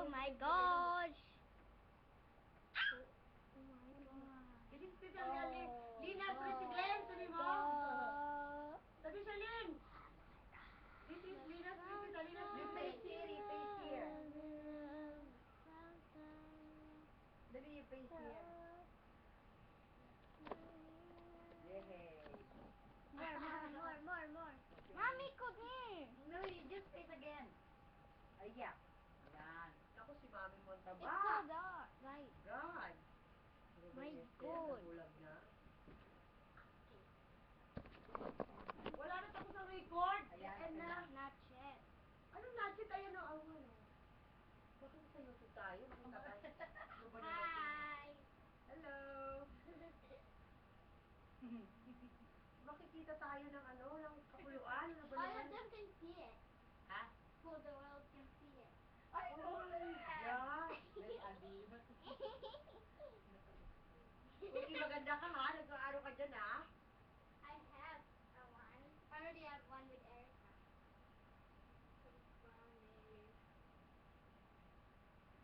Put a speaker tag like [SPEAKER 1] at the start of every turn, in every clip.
[SPEAKER 1] Oh my gosh! Oh my god.
[SPEAKER 2] Bilis, Tita Lina, si Glenn, sabi mo. Sabi siya, Lynn. This is Lina, Tita Lina.
[SPEAKER 3] You face here, you face here. Dali, you face here. Yay.
[SPEAKER 1] More. Mommy, come here.
[SPEAKER 3] No, you just face again. Ay, yeah. Yan.
[SPEAKER 2] Ako si Mami mo ang
[SPEAKER 1] It's
[SPEAKER 2] taba.
[SPEAKER 1] so dark. Right.
[SPEAKER 2] God.
[SPEAKER 1] My God.
[SPEAKER 2] Nagulag na. Wala na tapos ang record.
[SPEAKER 3] Ayan,
[SPEAKER 2] And na.
[SPEAKER 1] Not yet.
[SPEAKER 2] Ano natin tayo na ang ano? Bakit sa YouTube tayo? Makita tayo.
[SPEAKER 1] Hi.
[SPEAKER 2] Hello. Makikita tayo ng ano, ng kapuluan. Ano ba
[SPEAKER 1] All
[SPEAKER 2] naman?
[SPEAKER 1] of them can see it.
[SPEAKER 2] Ha?
[SPEAKER 1] Who the world can see it.
[SPEAKER 2] Ay, oh my God.
[SPEAKER 3] Very ugly.
[SPEAKER 2] Hindi maganda ka ha. Nag-aaro ka dyan ha.
[SPEAKER 1] I have a one. I already have one with Erica.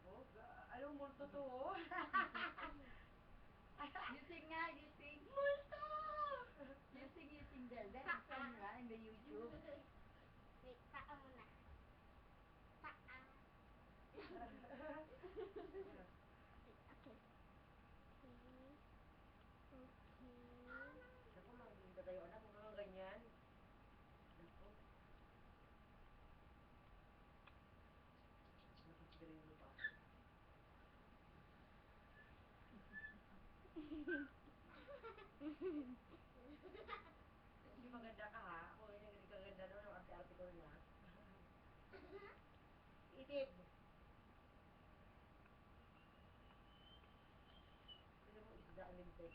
[SPEAKER 2] Oh, anong multo to oh?
[SPEAKER 3] You sing nga, you sing.
[SPEAKER 2] Multo!
[SPEAKER 3] You sing there. That's fun, right? In the YouTube.
[SPEAKER 1] Wait, paa muna. Paa. Okay.
[SPEAKER 2] Naku, maganda tayo anak. Kung mga ganyan. Naku. Nakikagaling mo pa. Hindi maganda ka ha. Ako yung hindi kaganda doon. Ang arte-arte ko na. Itid. Sino mo isda ang lintik?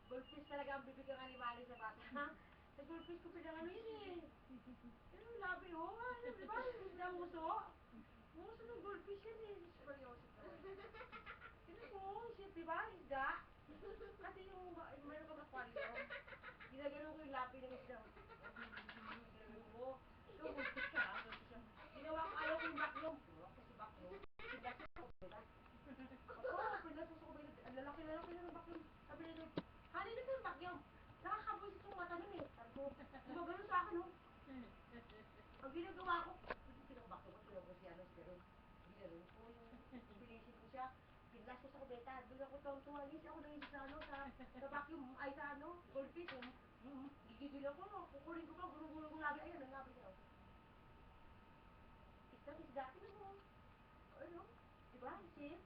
[SPEAKER 2] Goldfish talaga ang bibig ang animali sa bata. Sa goldfish ko pinangano yun eh. Ano yung labi ho? Ano, di ba? Isda muso? Muso ng goldfish yan eh. Seryoso naman. Sino mo? Shit, di ba? Isda? Kasi yung meron kang aquarium. Ginagano ko yung lapi ng isda. Ginagano ko. Yung goldfish ka ha? Goldfish yan. Ginawa ko, ayaw ko yung backloom. Ginawa ko si backloom. Si backloom. Ako, pinasos ko ba yun? Ang lalaki na ng backloom. Sabi nila, kanina ko yung backloom. Nakakabuisit yung mata nun eh. Sabi ko, gumagano sa akin oh. Ang ginagawa ko, pinakabaklo ko, pinakabaklo si ano, si Garon. Ginagano ko yung pinisin ko siya. Pinlas ko sa kubeta. Doon ako tuwang-tuwa. Lis ako nangisip sa ano, sa vacuum, ay sa ano, goldfish. Gigigil ako. Kukurin ko pa, gulong-gulong ko lagi. Ayun, ang labi niya. Isda, tingnan mo. Ano? Diba? Isip?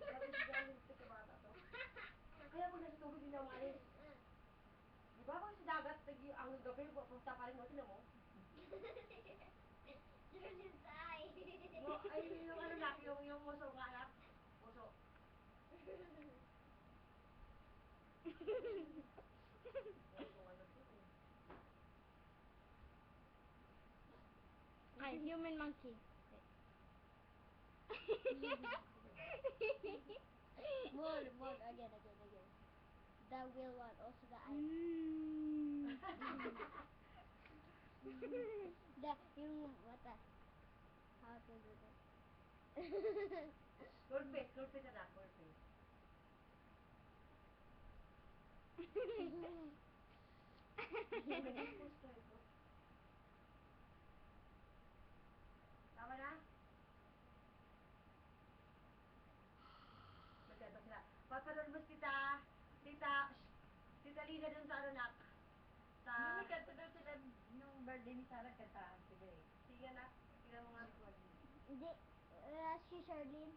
[SPEAKER 2] Sabi si Garon, ito sa bata to. Kaya pag nasa tubig, hindi na umalis. Diba pag sa dagat, ang gabi, pupunta pa rin mo, tinan mo.
[SPEAKER 1] You're inside.
[SPEAKER 2] Ay, yung ano nak, yung muso nga nak. Muso.
[SPEAKER 1] Hi, human monkey. More, again. The wheel one, also the eye. Yung mata. How to do that?
[SPEAKER 2] Goldfish na nak, goldfish. Tama na? Magkano sila? Papanood mo si Tita Lina dun sa ano nak? Sa...
[SPEAKER 3] Hindi kanta daw sila nung birthday ni Sarah, kantaan sila eh.
[SPEAKER 2] Sige nak, tingnan mo nga record.
[SPEAKER 1] Hindi, si Charlene.